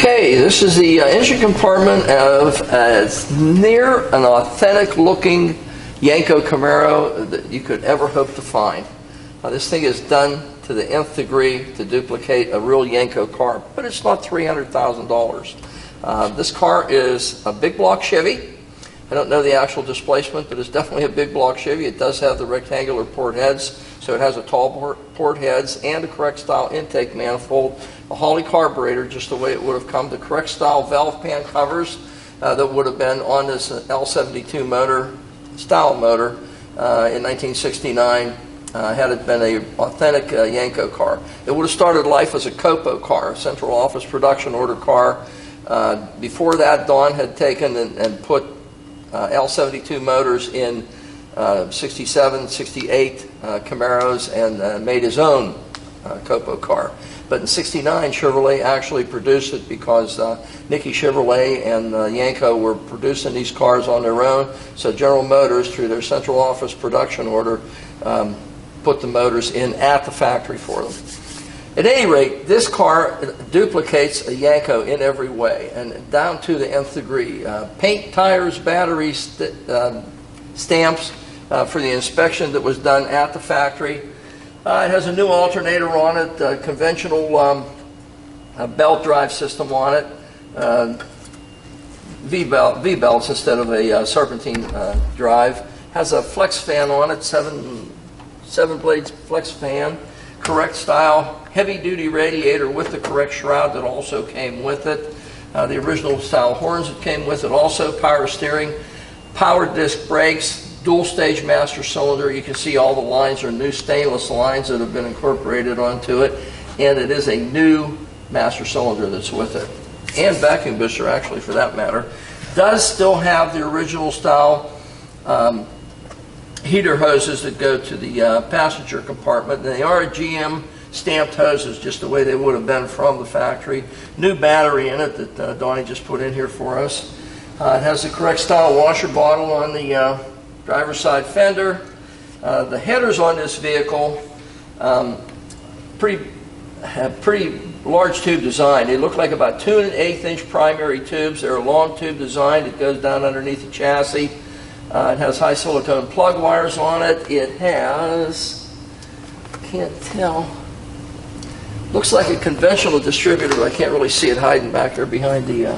Okay, this is the engine compartment of as near an authentic looking Yenko Camaro that you could ever hope to find. This thing is done to the nth degree to duplicate a real Yenko car, but it's not $300,000. This car is a big block Chevy. I don't know the actual displacement, but it's definitely a big block Chevy. It does have the rectangular port heads, so it has a tall port heads and a correct style intake manifold, a Holley carburetor, just the way it would have come, the correct style valve pan covers that would have been on this L72 motor, style motor in 1969. Had it been an authentic Yenko car. It would have started life as a COPO car, a central office production order car. Before that, Don had taken and put L72 motors in 67, 68 Camaros and made his own COPO car. But in 69, Chevrolet actually produced it because Nicky Chevrolet and Yenko were producing these cars on their own. So General Motors, through their central office production order, put the motors in at the factory for them. At any rate, this car duplicates a Yenko in every way, and down to the nth degree. Paint, tires, batteries, stamps for the inspection that was done at the factory. It has a new alternator on it, conventional belt drive system on it, V-belts instead of a serpentine drive. Has a flex fan on it, seven blades flex fan, correct style, heavy duty radiator with the correct shroud that also came with it. The original style horns that came with it also, power steering, power disc brakes, dual stage master cylinder. You can see all the lines are new stainless lines that have been incorporated onto it, and it is a new master cylinder that's with it, and vacuum booster actually for that matter. Does still have the original style heater hoses that go to the passenger compartment. They are GM stamped hoses, just the way they would have been from the factory. New battery in it that Donnie just put in here for us. It has the correct style washer bottle on the driver's side fender. The headers on this vehicle, pretty large tube design. They look like about 2 1/8 inch primary tubes. They're a long tube design. It goes down underneath the chassis. It has high silicone plug wires on it. It has, can't tell, looks like a conventional distributor, but I can't really see it hiding back there behind the,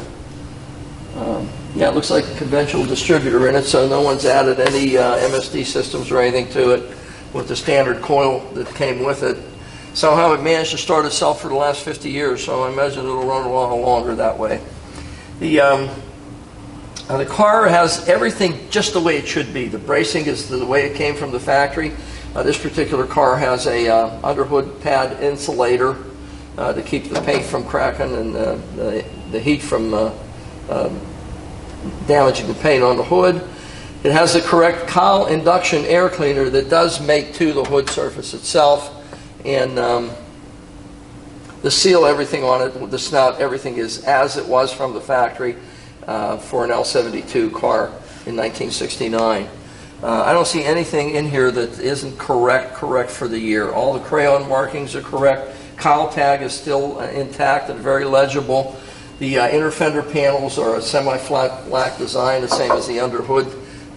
yeah, it looks like a conventional distributor in it, so no one's added any MSD systems or anything to it with the standard coil that came with it. Somehow it managed to start itself for the last 50 years, so I imagine it'll run a lot longer that way. The car has everything just the way it should be. The bracing is the way it came from the factory. This particular car has a underhood pad insulator to keep the paint from cracking and the heat from damaging the paint on the hood. It has the correct cowl induction air cleaner that does make to the hood surface itself, and the seal, everything on it, the snout, everything is as it was from the factory. For an L72 car in 1969. I don't see anything in here that isn't correct for the year. All the crayon markings are correct. Cowl tag is still intact and very legible. The inner fender panels are a semi-flat black design, the same as the underhood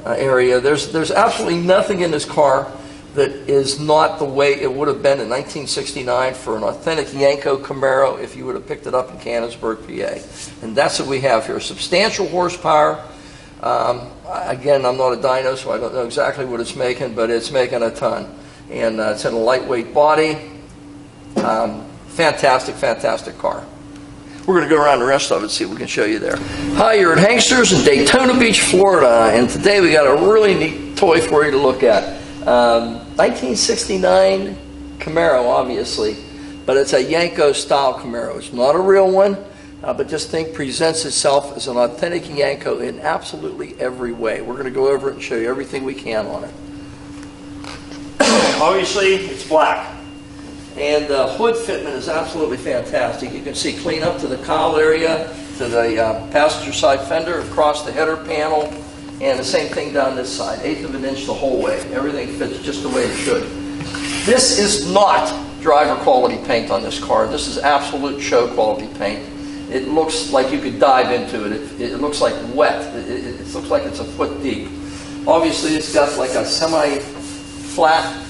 area. There's absolutely nothing in this car that is not the way it would have been in 1969 for an authentic Yenko Camaro if you would have picked it up in Canonsburg, PA. And that's what we have here. Substantial horsepower. Again, I'm not a dyno, so I don't know exactly what it's making, but it's making a ton. And it's in a lightweight body. Fantastic, fantastic car. We're going to go around the rest of it, see if we can show you there. Hi, you're at Hanksters in Daytona Beach, Florida, and today we got a really neat toy for you to look at. 1969 Camaro, obviously, but it's a Yenko style Camaro. It's not a real one, but this thing presents itself as an authentic Yenko in absolutely every way. We're going to go over it and show you everything we can on it. Obviously, it's black, and the hood fitment is absolutely fantastic. You can see clean up to the cowl area, to the passenger side fender, across the header panel, and the same thing down this side, 1/8 of an inch the whole way. Everything fits just the way it should. This is not driver quality paint on this car. This is absolute show quality paint. it looks like you could dive into it. It looks like wet. It looks like it's a foot deep. Obviously, it's got like a semi-flat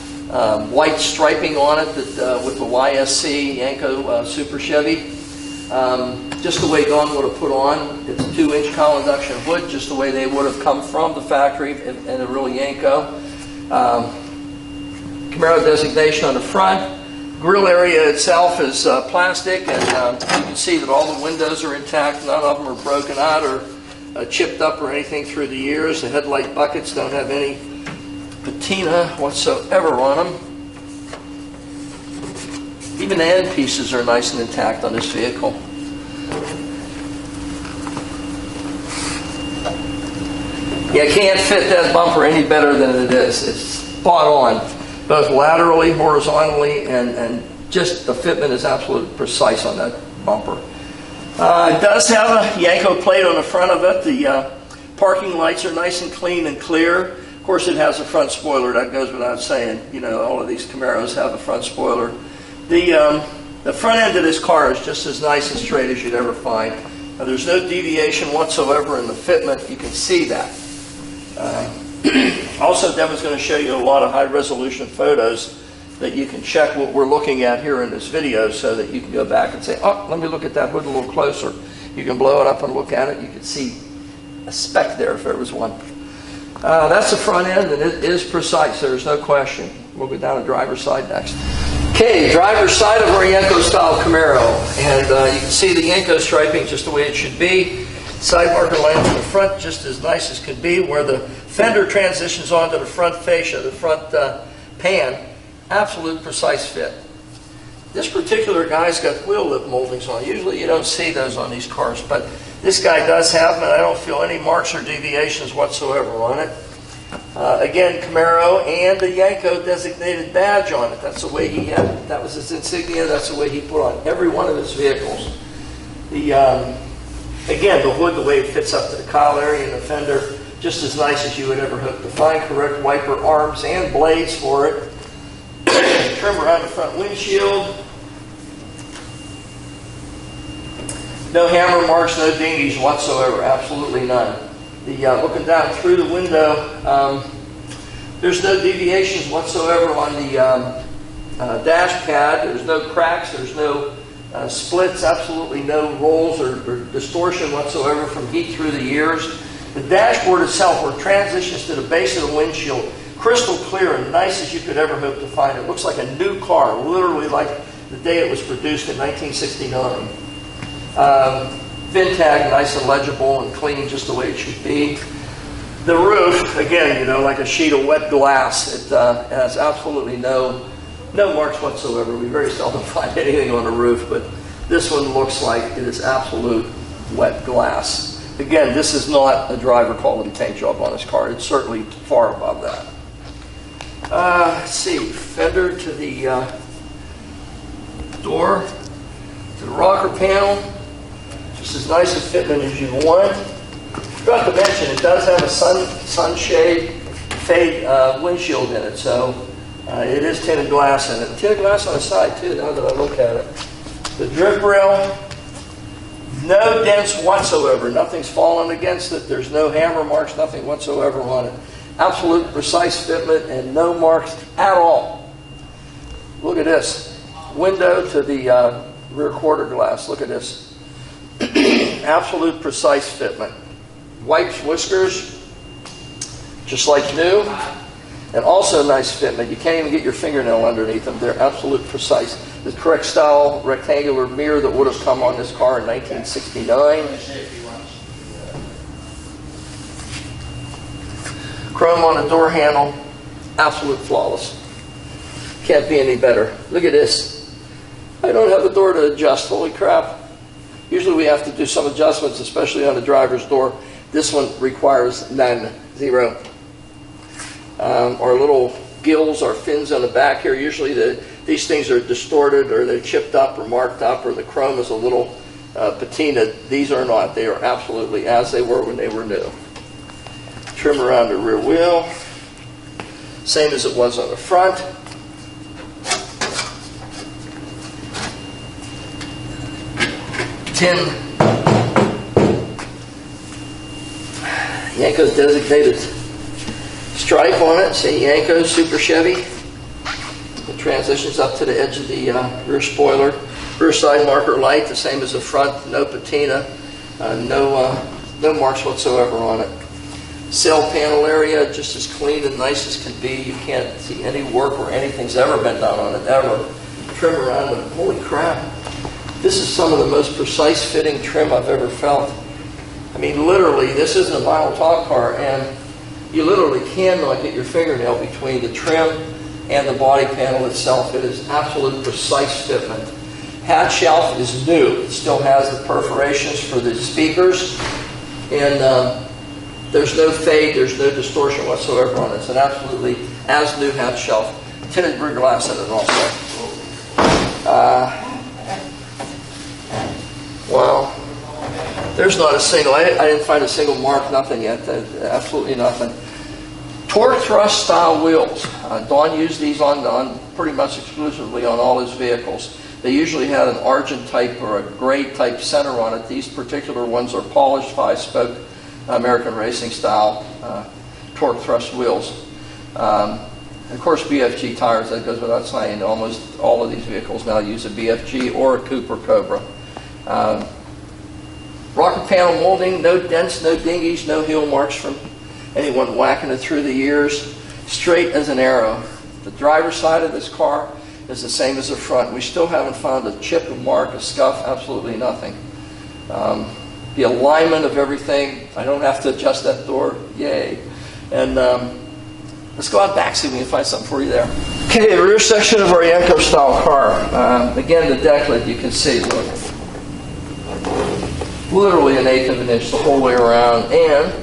white striping on it that, with the YSC Yenko Super Chevy. Just the way Dawn would have put on. It's a 2-inch column induction hood, just the way they would have come from the factory in a real Yenko. Camaro designation on the front. Grill area itself is plastic, and you can see that all the windows are intact. None of them are broken out or chipped up or anything through the years. The headlight buckets don't have any patina whatsoever on them. Even the end pieces are nice and intact on this vehicle. You can't fit that bumper any better than it is. It's spot on, both laterally, horizontally, and just the fitment is absolutely precise on that bumper. It does have a Yenko plate on the front of it. The parking lights are nice and clean and clear. Of course, it has a front spoiler. That goes without saying. You know, all of these Camaros have a front spoiler. The front end of this car is just as nice and straight as you'd ever find. There's no deviation whatsoever in the fitment. You can see that. Also, Devin's going to show you a lot of high-resolution photos that you can check what we're looking at here in this video, so that you can go back and say, oh, let me look at that hood a little closer. You can blow it up and look at it. You can see a speck there if there was one. That's the front end, and it is precise. There's no question. We'll go down to driver's side next. Okay, driver's side of our Yenko style Camaro, and you can see the Yenko striping just the way it should be. Side marker lines in the front just as nice as could be, where the fender transitions onto the front fascia, the front pan. Absolute precise fit. This particular guy's got wheel lip moldings on. Usually you don't see those on these cars, but this guy does have them, and I don't feel any marks or deviations whatsoever on it. Again, Camaro and the Yenko designated badge on it. That's the way he had it. That was his insignia. That's the way he put on every one of his vehicles. Again, the hood, the way it fits up to the cowl area and the fender, just as nice as you would ever hope to find. Correct wiper arms and blades for it. Trim around the front windshield. No hammer marks, no dinghies whatsoever. Absolutely none. Looking down through the window, there's no deviations whatsoever on the dash pad. There's no cracks. There's no splits. Absolutely no rolls or distortion whatsoever from heat through the years. The dashboard itself, where it transitions to the base of the windshield, crystal clear and nice as you could ever hope to find. It looks like a new car, literally like the day it was produced in 1969. VIN tag, nice and legible and clean, just the way it should be. The roof, again, you know, like a sheet of wet glass. It has absolutely no marks whatsoever. We very seldom find anything on the roof, but this one looks like it is absolute wet glass. Again, this is not a driver quality paint job on this car. It's certainly far above that. Let's see, fender to the door, to the rocker panel. Just as nice a fitment as you want. Forgot to mention, it does have a sunshade fade windshield in it, so it is tinted glass in it. Tinted glass on the side too, now that I look at it. The drip rail, no dents whatsoever. Nothing's fallen against it. There's no hammer marks, nothing whatsoever on it. Absolute precise fitment and no marks at all. Look at this. Window to the rear quarter glass. Look at this. Absolute precise fitment. Wipes, whiskers, just like new. And also nice fitment. You can't even get your fingernail underneath them. They're absolute precise. The correct style rectangular mirror that would have come on this car in 1969. Chrome on the door handle. Absolute flawless. Can't be any better. Look at this. I don't have the door to adjust. Holy crap. Usually we have to do some adjustments, especially on the driver's door. This one requires none, zero. Our little gills, our fins on the back here, usually these things are distorted or they're chipped up or marked up, or the chrome is a little patina. These are not. They are absolutely as they were when they were new. Trim around the rear wheel, same as it was on the front. Tin Yenko's designated stripe on it. See, Yenko Super Chevy. It transitions up to the edge of the rear spoiler. Rear side marker light, the same as the front. No patina. No marks whatsoever on it. Sail panel area just as clean and nice as can be. You can't see any work or anything's ever been done on it, ever. Trim around it. Holy crap. This is some of the most precise fitting trim I've ever felt. I mean, literally, this isn't a vinyl top car, and you literally cannot get your fingernail between the trim and the body panel itself. It is absolute precise fitment. Hatch shelf is new. It still has the perforations for the speakers, and there's no fade, there's no distortion whatsoever on it. It's an absolutely as-new hatch shelf. Tinted rear glass in it also. Wow. There's not a single, I didn't find a single mark, nothing yet. Absolutely nothing. Torque thrust style wheels. Don used these on pretty much exclusively on all his vehicles. They usually had an argent type or a gray type center on it. These particular ones are polished 5-spoke American racing style torque thrust wheels. Of course, BFG tires, that goes without saying. Almost all of these vehicles now use a BFG or a Cooper Cobra. Rocker panel molding, no dents, no dingies, no heel marks from anyone whacking it through the years. Straight as an arrow. The driver's side of this car is the same as the front. We still haven't found a chip, a mark, a scuff, absolutely nothing. The alignment of everything, I don't have to adjust that door, yay. And let's go out back, see if we can find something for you there. Okay, the rear section of our Yenko style car. Again, the deck lid, you can see, look. Literally 1/8 of an inch the whole way around, and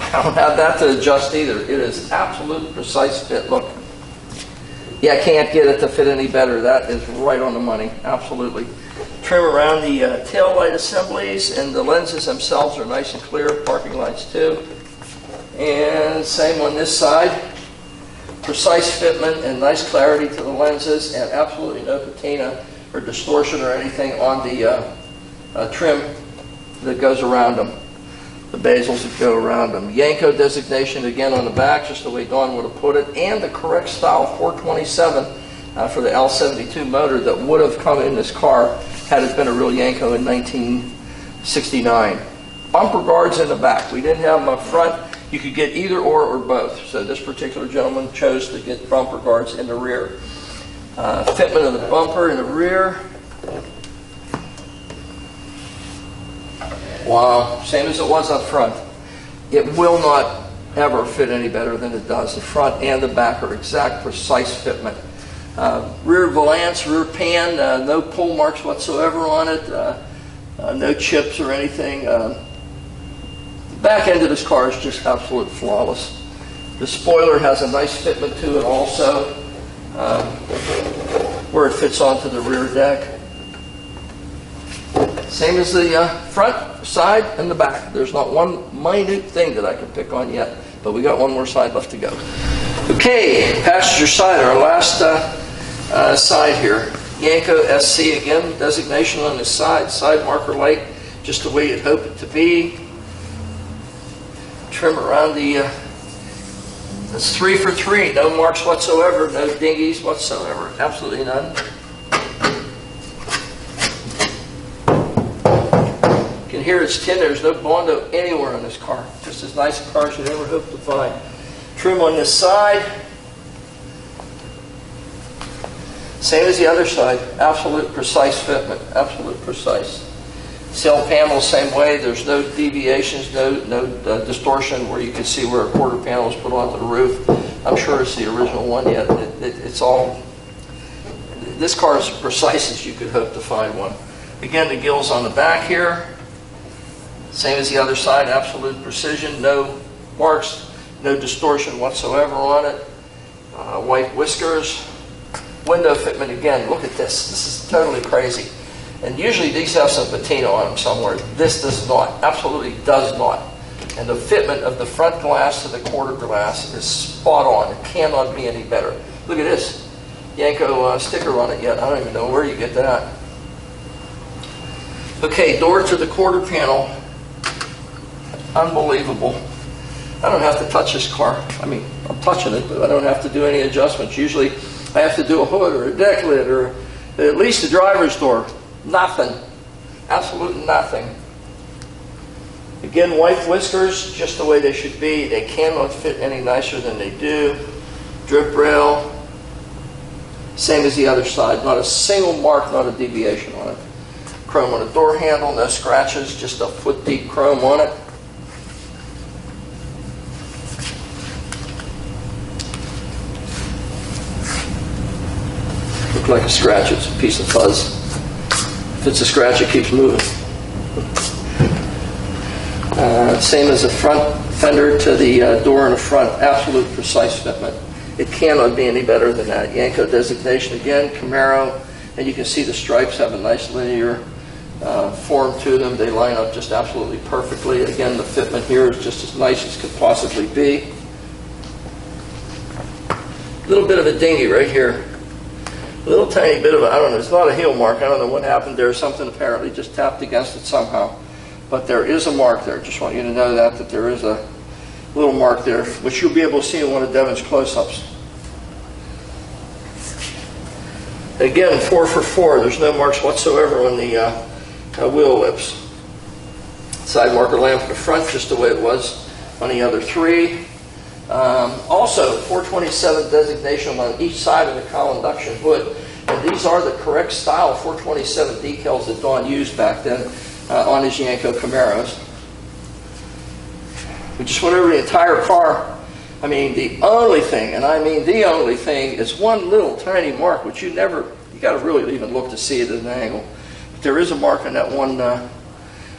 I don't have that to adjust either. It is absolute precise fit, look. Yeah, I can't get it to fit any better. That is right on the money, absolutely. Trim around the tail light assemblies, and the lenses themselves are nice and clear, parking lights too. And same on this side. Precise fitment and nice clarity to the lenses, and absolutely no patina or distortion or anything on the trim that goes around them. The bezels that go around them. Yenko designation again on the back, just the way Don would have put it, and the correct style 427 for the L72 motor that would have come in this car had it been a real Yenko in 1969. Bumper guards in the back. We didn't have them up front. You could get either or both. So this particular gentleman chose to get bumper guards in the rear. Fitment of the bumper in the rear. Wow, same as it was up front. It will not ever fit any better than it does. The front and the back are exact, precise fitment. Rear valance, rear pan, no pull marks whatsoever on it, no chips or anything. The back end of this car is just absolute flawless. The spoiler has a nice fitment to it also, where it fits onto the rear deck. Same as the front, side, and the back. There's not one minute thing that I can pick on yet, but we got one more side left to go. Okay, passenger side, our last side here. Yenko SC again, designation on the side marker light, just the way you'd hope it to be. Trim around the, it's 3 for 3, no marks whatsoever, no dingies whatsoever, absolutely none. You can hear it's tin, there's no Bondo anywhere on this car. Just as nice a car as you'd ever hope to find. Trim on this side. Same as the other side. Absolute precise fitment. Absolute precise. Sail panel, same way. There's no deviations, no distortion where you can see where a quarter panel is put onto the roof. I'm sure it's the original one yet. It's all... This car is as precise as you could hope to find one. Again, the gills on the back here. Same as the other side, absolute precision, no marks, no distortion whatsoever on it. White whiskers. Window fitment again, look at this. This is totally crazy. And usually these have some patina on them somewhere. This does not, absolutely does not. And the fitment of the front glass to the quarter glass is spot on. It cannot be any better. Look at this. Yenko sticker on it yet. I don't even know where you get that. Okay, door to the quarter panel. Unbelievable. I don't have to touch this car. I mean, I'm touching it, but I don't have to do any adjustments. Usually I have to do a hood or a deck lid or at least a driver's door. Nothing. Absolutely nothing. Again, white whiskers, just the way they should be. They cannot fit any nicer than they do. Drip rail, same as the other side. Not a single mark, not a deviation on it. Chrome on the door handle, no scratches, just a foot deep chrome on it. Look like a scratch, it's a piece of fuzz. If it's a scratch, it keeps moving. Same as the front fender to the door in the front, absolute precise fitment. It cannot be any better than that. Yenko designation again, Camaro, and you can see the stripes have a nice linear form to them. They line up just absolutely perfectly. Again, the fitment here is just as nice as could possibly be. A little bit of a dinghy right here. A little tiny bit of a, I don't know, it's not a heel mark. I don't know what happened there. Something apparently just tapped against it somehow. But there is a mark there. Just want you to know that there is a little mark there, which you'll be able to see in one of Devin's close-ups. Again, 4 for 4. There's no marks whatsoever on the wheel lips. Side marker lamp in the front, just the way it was on the other 3. Also, 427 designation on each side of the cowl induction hood. And these are the correct style 427 decals that Don used back then on his Yenko Camaros. We just went over the entire car. I mean, the only thing, and I mean the only thing, is one little tiny mark, which you got to really even look to see it at an angle. But there is a mark on that one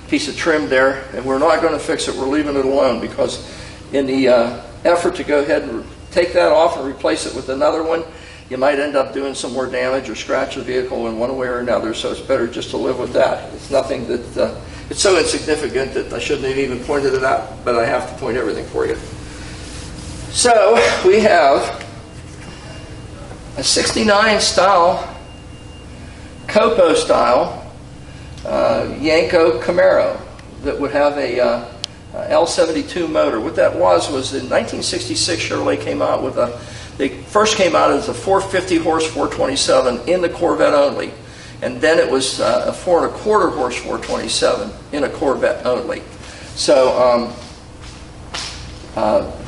piece of trim there, and we're not going to fix it. We're leaving it alone because in the effort to go ahead and take that off and replace it with another one, you might end up doing some more damage or scratch the vehicle in one way or another, so it's better just to live with that. It's nothing that, it's so insignificant that I shouldn't have even pointed it out, but I have to point everything for you. So, we have a 69 style, Copo style, Yenko Camaro that would have a L72 motor. What that was in 1966 Chevrolet came out with they first came out as a 450 horse 427 in the Corvette only, and then it was a 4 1/4 horse 427 in a Corvette only. So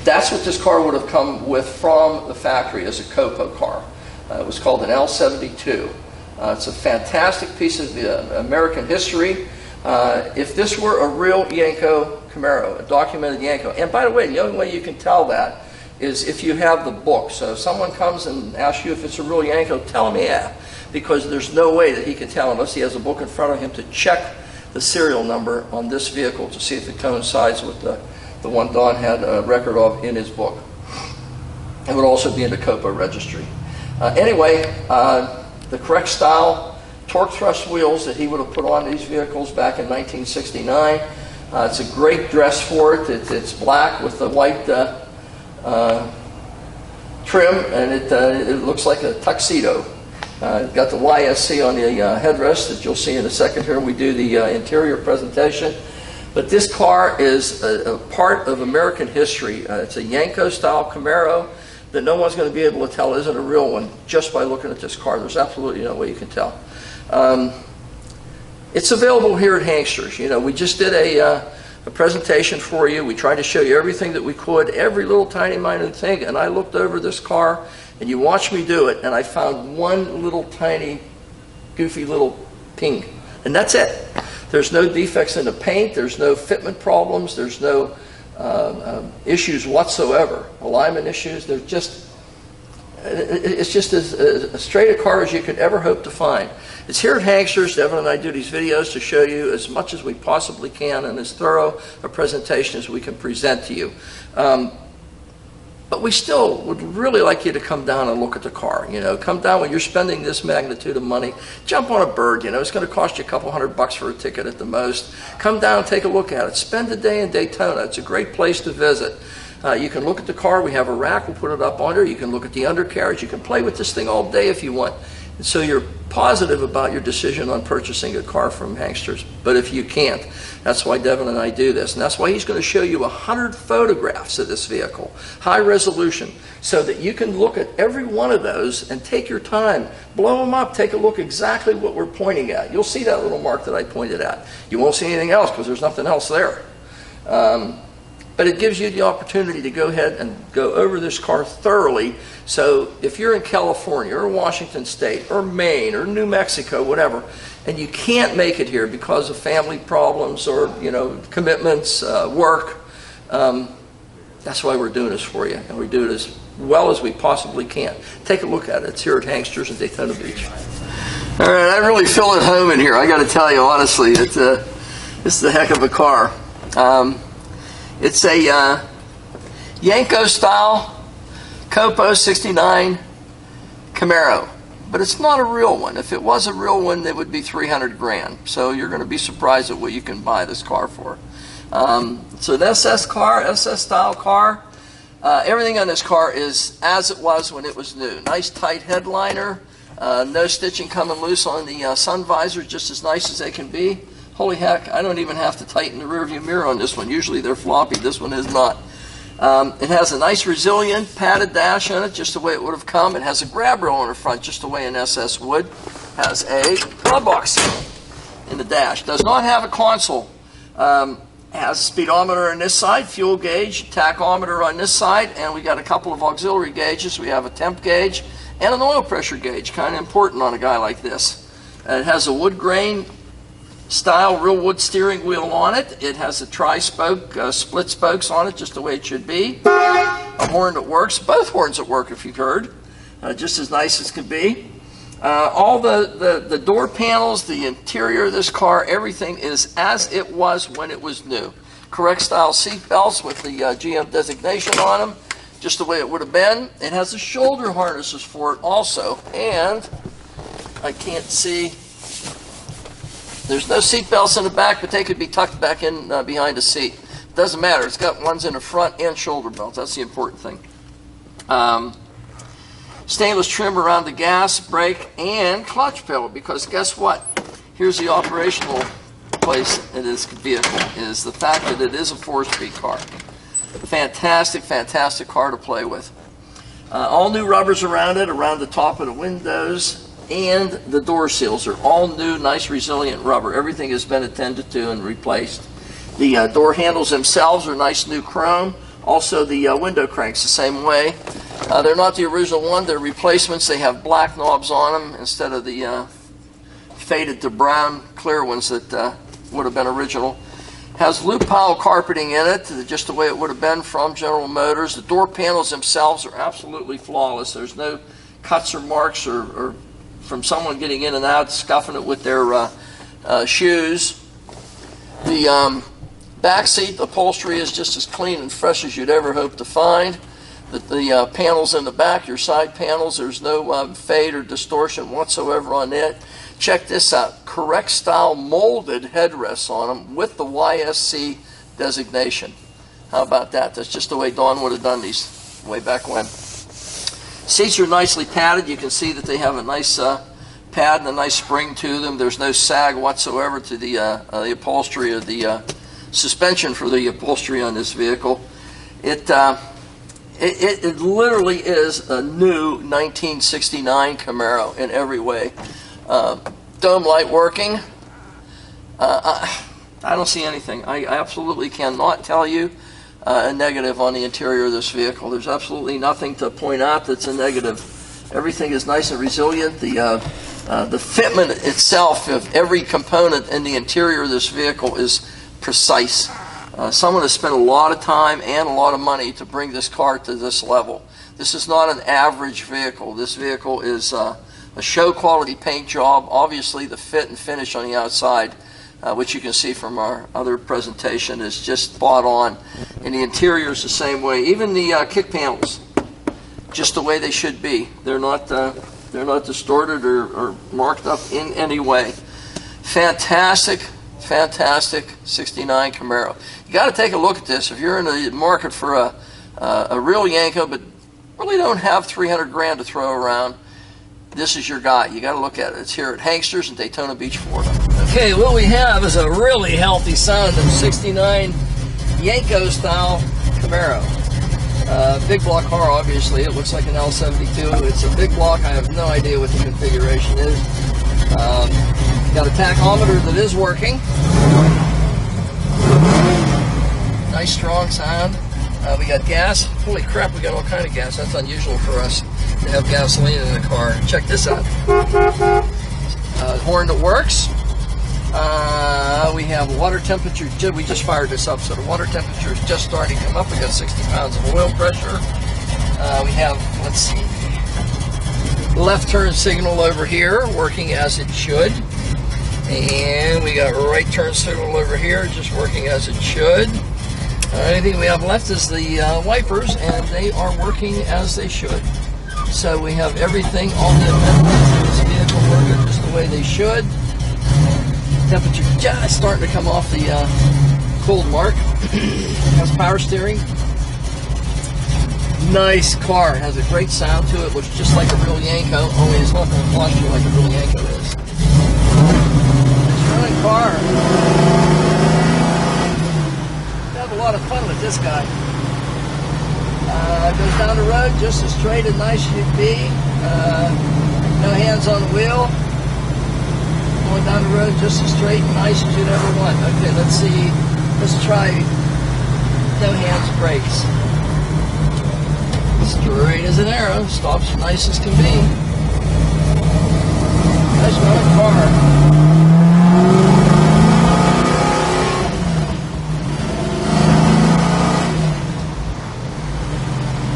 that's what this car would have come with from the factory as a Copo car. It was called an L72. It's a fantastic piece of American history. If this were a real Yenko Camaro, a documented Yenko, and by the way, the only way you can tell that is if you have the book. So if someone comes and asks you if it's a real Yenko, tell him yeah, because there's no way that he can tell unless he has a book in front of him to check the serial number on this vehicle to see if it coincides with the one Don had a record of in his book. It would also be in the Copo registry. Anyway, the correct style torque thrust wheels that he would have put on these vehicles back in 1969. It's a great dress for it. It's black with the white trim, and it looks like a tuxedo. Got the YSC on the headrest that you'll see in a second here when we do the interior presentation. But this car is a part of American history. It's a Yenko style Camaro that no one's going to be able to tell isn't a real one just by looking at this car. There's absolutely no way you can tell. It's available here at Hanksters. You know, we just did a presentation for you. We tried to show you everything that we could, every little tiny minute thing, and I looked over this car and you watched me do it, and I found one little tiny goofy little ping, and that's it. There's no defects in the paint, there's no fitment problems, there's no issues whatsoever, alignment issues. There's just, it's just as straight a car as you could ever hope to find. It's here at Hanksters. Devin and I do these videos to show you as much as we possibly can and as thorough a presentation as we can present to you. But we still would really like you to come down and look at the car. You know, come down when you're spending this magnitude of money. Jump on a bird. You know, it's going to cost you a couple $100 for a ticket at the most. Come down and take a look at it. Spend a day in Daytona. It's a great place to visit. You can look at the car. We have a rack. We'll put it up under. You can look at the undercarriage. You can play with this thing all day if you want. So you're positive about your decision on purchasing a car from Hanksters. But if you can't, that's why Devin and I do this. And that's why he's going to show you 100 photographs of this vehicle, high resolution, so that you can look at every one of those and take your time, blow them up, take a look exactly what we're pointing at. You'll see that little mark that I pointed at. You won't see anything else because there's nothing else there. But it gives you the opportunity to go ahead and go over this car thoroughly. So if you're in California or Washington State or Maine or New Mexico, whatever, and you can't make it here because of family problems or commitments, work, that's why we're doing this for you, and we do it as well as we possibly can. Take a look at it. It's here at Hanksters in Daytona Beach. All right, I really feel at home in here. I got to tell you honestly, it's a heck of a car. It's a Yenko style Copo 69 Camaro, but it's not a real one. If it was a real one, it would be 300 grand. So you're going to be surprised at what you can buy this car for. So an SS car, SS style car. Everything on this car is as it was when it was new. Nice tight headliner, no stitching coming loose on the sun visors, just as nice as they can be. Holy heck, I don't even have to tighten the rearview mirror on this one. Usually they're floppy. This one is not. It has a nice resilient padded dash on it, just the way it would have come. It has a grab rail on the front, just the way an SS would. Has a glove box in the dash. Does not have a console. Has a speedometer on this side, fuel gauge, tachometer on this side, and we got a couple of auxiliary gauges. We have a temp gauge and an oil pressure gauge, kind of important on a guy like this. It has a wood grain style real wood steering wheel on it. It has a tri-spoke, split spokes on it, just the way it should be. A horn that works, both horns that work if you've heard, just as nice as can be. All the door panels, the interior of this car, everything is as it was when it was new. Correct style seat belts with the GM designation on them, just the way it would have been. It has the shoulder harnesses for it also, and I can't see. There's no seat belts in the back, but they could be tucked back in behind the seat. Doesn't matter. It's got ones in the front and shoulder belts. That's the important thing. Stainless trim around the gas, brake, and clutch pedal, because guess what? Here's the operational place in this vehicle, is the fact that it is a 4-speed car. Fantastic, fantastic car to play with. All new rubbers around it, around the top of the windows, and the door seals are all new, nice, resilient rubber. Everything has been attended to and replaced. The door handles themselves are nice new chrome. Also, the window cranks the same way. They're not the original one. They're replacements. They have black knobs on them instead of the faded to brown clear ones that would have been original. Has loop pile carpeting in it, just the way it would have been from General Motors. The door panels themselves are absolutely flawless. There's no cuts or marks or from someone getting in and out, scuffing it with their shoes. The back seat upholstery is just as clean and fresh as you'd ever hope to find. The panels in the back, your side panels, there's no fade or distortion whatsoever on it. Check this out. Correct style molded headrests on them with the YSC designation. How about that? That's just the way Dawn would have done these way back when. Seats are nicely padded. You can see that they have a nice pad and a nice spring to them. There's no sag whatsoever to the upholstery or the suspension for the upholstery on this vehicle. It literally is a new 1969 Camaro in every way. Dome light working. I don't see anything. I absolutely cannot tell you a negative on the interior of this vehicle. There's absolutely nothing to point out that's a negative. Everything is nice and resilient. The fitment itself of every component in the interior of this vehicle is precise. Someone has spent a lot of time and a lot of money to bring this car to this level. This is not an average vehicle. This vehicle is a show quality paint job. Obviously the fit and finish on the outside, which you can see from our other presentation, is just spot on. And the interior is the same way. Even the kick panels, just the way they should be. They're not distorted or marked up in any way. Fantastic, fantastic 69 Camaro. You got to take a look at this. If you're in the market for a real Yenko, but really don't have 300 grand to throw around, this is your guy. You got to look at it. It's here at Hanksters in Daytona Beach, Florida. Okay, what we have is a really healthy sound of 69 Yenko style Camaro. Big block car, obviously. It looks like an L72. It's a big block. I have no idea what the configuration is. Got a tachometer that is working. Nice strong sound. We got gas. Holy crap, we got all kind of gas. That's unusual for us to have gasoline in the car. Check this out. Horn that works. We have water temperature. We just fired this up, so the water temperature is just starting to come up. We got 60 pounds of oil pressure. We have, let's see, left turn signal over here working as it should. And we got right turn signal over here just working as it should. Only thing we have left is the wipers, and they are working as they should. So we have everything, all the amendments of this vehicle working just the way they should. Temperature just starting to come off the cold mark. Has power steering. Nice car. Has a great sound to it. Looks just like a real Yenko, only it's not going to cost you like a real Yenko is. Nice running car. Have a lot of fun with this guy. Goes down the road just as straight and nice as you'd be. No hands on the wheel. Going down the road just as straight and nice as you'd ever want. Okay, let's see. Let's try no hands brakes. Straight as an arrow. Stops nice as can be. Nice running car.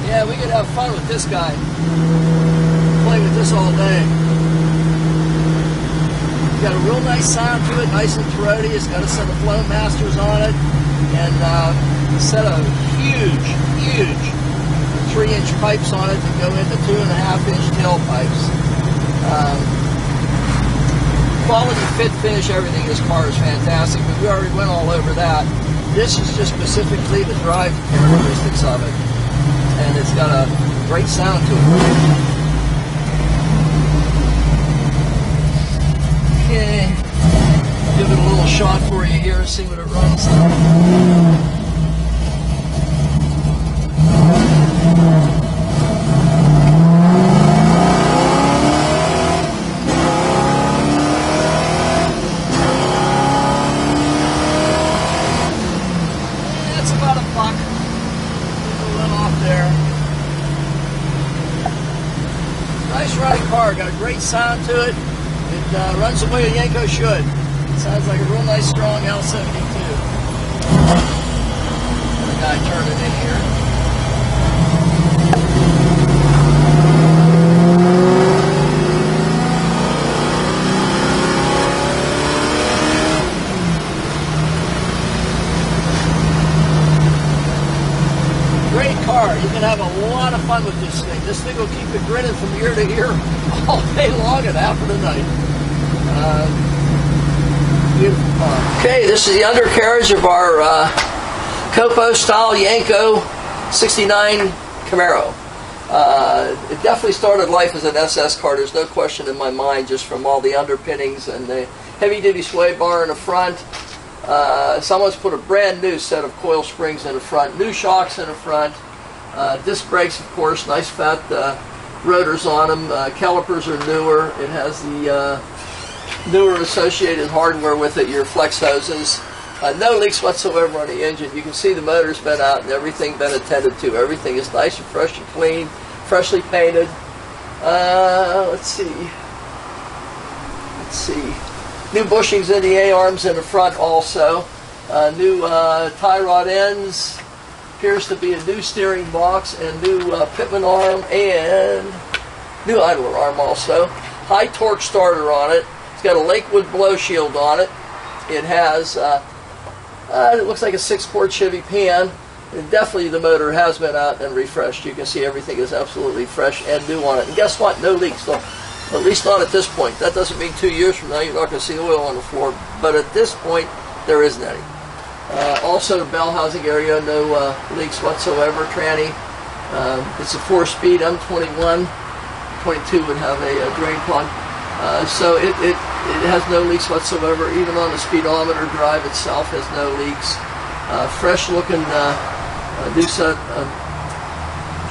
Yeah, we could have fun with this guy. Play with this all day. It's got a real nice sound to it, nice and throaty. It's got a set of flow masters on it, and a set of huge 3-inch pipes on it that go into 2.5-inch tailpipes. Quality, fit, finish, everything in this car is fantastic, but we already went all over that. This is just specifically the drive characteristics of it. And it's got a great sound to it. Okay, give it a little shot for you here, see what it runs like. That's about a buck. There. Nice running car, got a great sound to it. It runs the way a Yenko should. It sounds like a real nice strong L72. The guy turning in here. Great car. You can have a lot of fun with this thing. This thing will keep you grinning from ear to ear all day long and half of the night. Beautiful car. Okay, this is the undercarriage of our Copo style Yenko 69 Camaro. It definitely started life as an SS car. There's no question in my mind, just from all the underpinnings and the heavy-duty sway bar in the front. Someone's put a brand new set of coil springs in the front, new shocks in the front, disc brakes, of course, nice fat rotors on them. Calipers are newer. It has the newer associated hardware with it, your flex hoses. No leaks whatsoever on the engine. You can see the motor's been out and everything been attended to. Everything is nice and fresh and clean, freshly painted. Let's see. New bushings in the A-arms in the front also. New tie rod ends. Appears to be a new steering box and new pitman arm and new idler arm also. High torque starter on it. It's got a Lakewood blow shield on it. It has, it looks like a 6-quart Chevy pan. And definitely the motor has been out and refreshed. You can see everything is absolutely fresh and new on it. And guess what? No leaks. So, at least not at this point. That doesn't mean 2 years from now you're not going to see oil on the floor. But at this point, there isn't any. Also, the bell housing area, no leaks whatsoever. Tranny. It's a 4-speed M21. 8.2 would have a drain plug. So it has no leaks whatsoever. Even on the speedometer drive itself has no leaks. Fresh looking new set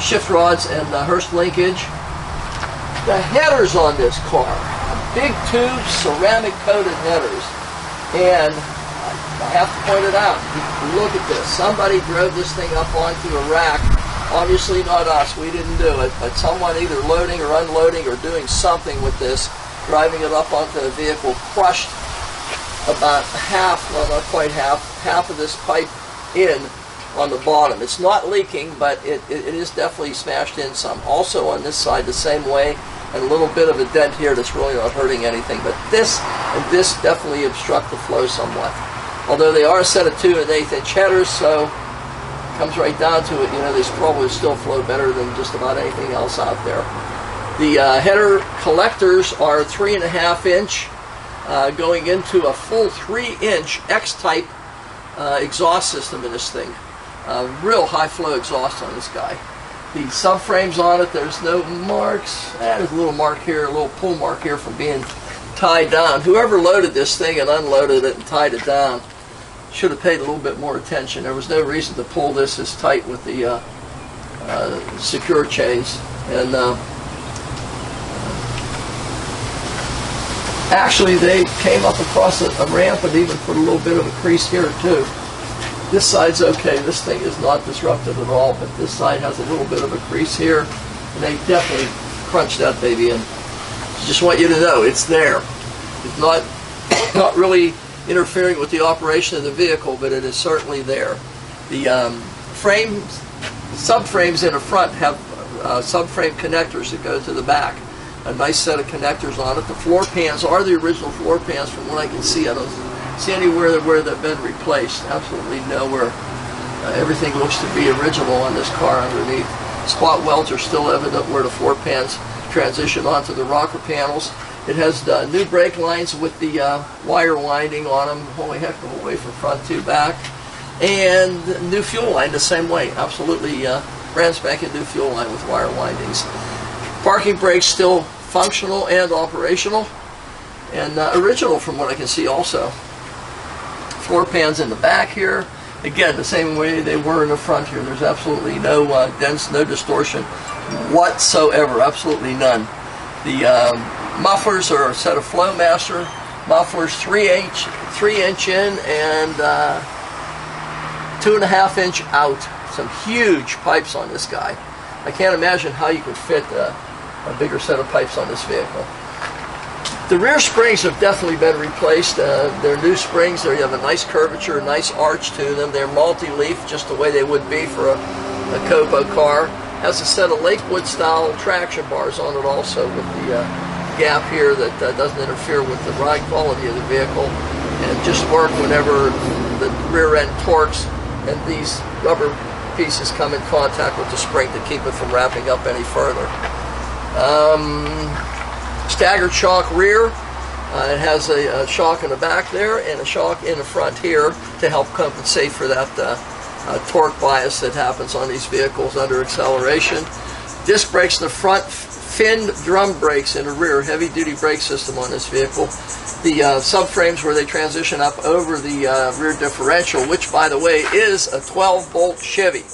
shift rods and Hurst linkage. The headers on this car, big tube ceramic coated headers, and I have to point it out. Look at this. Somebody drove this thing up onto a rack. Obviously not us. We didn't do it, but someone either loading or unloading or doing something with this, driving it up onto the vehicle, crushed about half, well not quite half of this pipe in on the bottom. It's not leaking, but it is definitely smashed in some. Also on this side the same way, and a little bit of a dent here that's really not hurting anything. But this and this definitely obstruct the flow somewhat. Although they are a set of 2 1/8 inch headers, so it comes right down to it, you know, they probably still flow better than just about anything else out there. The header collectors are 3.5 inch, going into a full 3 inch X-type exhaust system in this thing. Real high flow exhaust on this guy. The subframes on it, there's no marks. There's a little mark here, a little pull mark here from being tied down. Whoever loaded this thing and unloaded it and tied it down should have paid a little bit more attention. There was no reason to pull this as tight with the secure chains. And actually they came up across a ramp and even put a little bit of a crease here too. This side's okay. This thing is not disrupted at all, but this side has a little bit of a crease here, and they definitely crunched that baby in. Just want you to know it's there. It's not really interfering with the operation of the vehicle, but it is certainly there. The subframes in the front have subframe connectors that go to the back. A nice set of connectors on it. The floor pans are the original floor pans from what I can see. I don't see anywhere where they've been replaced. Absolutely nowhere. Everything looks to be original on this car underneath. Spot welds are still evident where the floor pans transition onto the rocker panels. It has new brake lines with the wire winding on them. Holy heck of a way from front to back. And new fuel line the same way. Absolutely brand spanking new fuel line with wire windings. Parking brakes still functional and operational. And original from what I can see also. Floor pans in the back here. Again, the same way they were in the front here. There's absolutely no dents, no distortion whatsoever. Absolutely none. The mufflers are a set of Flowmaster mufflers, 3 inch in and 2.5 inch out. Some huge pipes on this guy. I can't imagine how you could fit a bigger set of pipes on this vehicle. The rear springs have definitely been replaced. They're new springs. They have a nice curvature, a nice arch to them. They're multi-leaf, just the way they would be for a Copo car. Has a set of Lakewood-style traction bars on it also, with the gap here that doesn't interfere with the ride quality of the vehicle, and just work whenever the rear end torques and these rubber pieces come in contact with the spring to keep it from wrapping up any further. Staggered shock rear. It has a shock in the back there and a shock in the front here to help compensate for that torque bias that happens on these vehicles under acceleration. Disc brakes in the front, finned drum brakes in the rear, heavy duty brake system on this vehicle. The subframes where they transition up over the rear differential, which by the way is a 12-bolt Chevy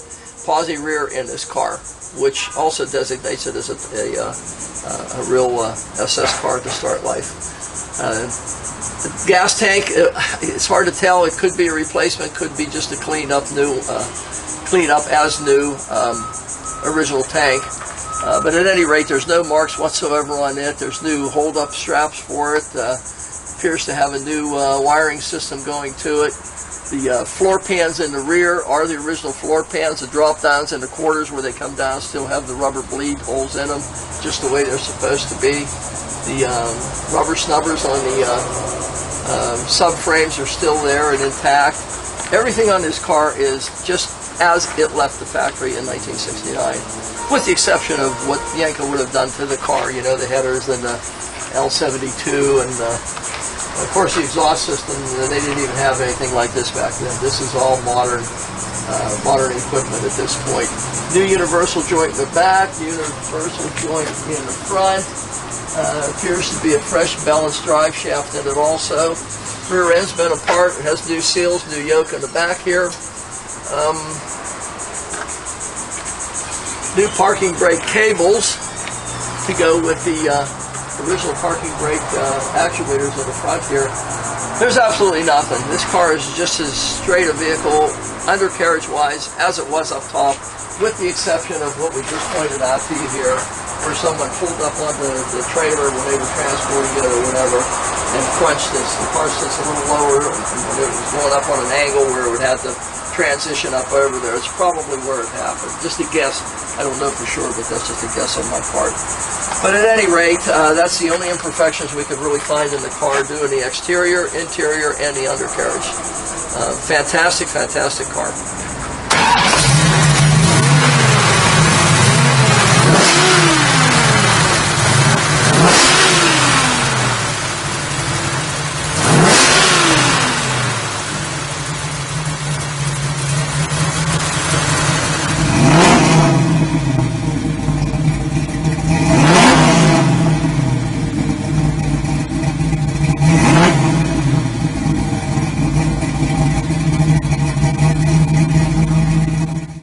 posi rear in this car, which also designates it as a real SS car to start life. The gas tank, it's hard to tell. It could be a replacement, could be just a clean up as new original tank. But at any rate, there's no marks whatsoever on it. There's new hold-up straps for it. Appears to have a new wiring system going to it. The floor pans in the rear are the original floor pans. The drop downs in the quarters where they come down still have the rubber bleed holes in them, just the way they're supposed to be. The rubber snubbers on the subframes are still there and intact. Everything on this car is just as it left the factory in 1969, with the exception of what Yenko would have done to the car. You know, the headers and the L72 and of course the exhaust system. They didn't even have anything like this back then. This is all modern modern equipment at this point. New universal joint in the back, universal joint in the front. Appears to be a fresh balanced drive shaft in it also. Rear end's been apart. It has new seals, new yoke in the back here. New parking brake cables to go with the original parking brake actuators in the front here. There's absolutely nothing. This car is just as straight a vehicle, undercarriage-wise, as it was up top, with the exception of what we just pointed out to you here, where someone pulled up on the trailer when they were transporting it or whatever and crunched this. The car sits a little lower, and it was going up on an angle where it would have to transition up over there. It's probably where it happened. Just a guess. I don't know for sure, but that's just a guess on my part. But at any rate, that's the only imperfections we could really find in the car, doing the exterior, interior, and the undercarriage. Fantastic, fantastic car.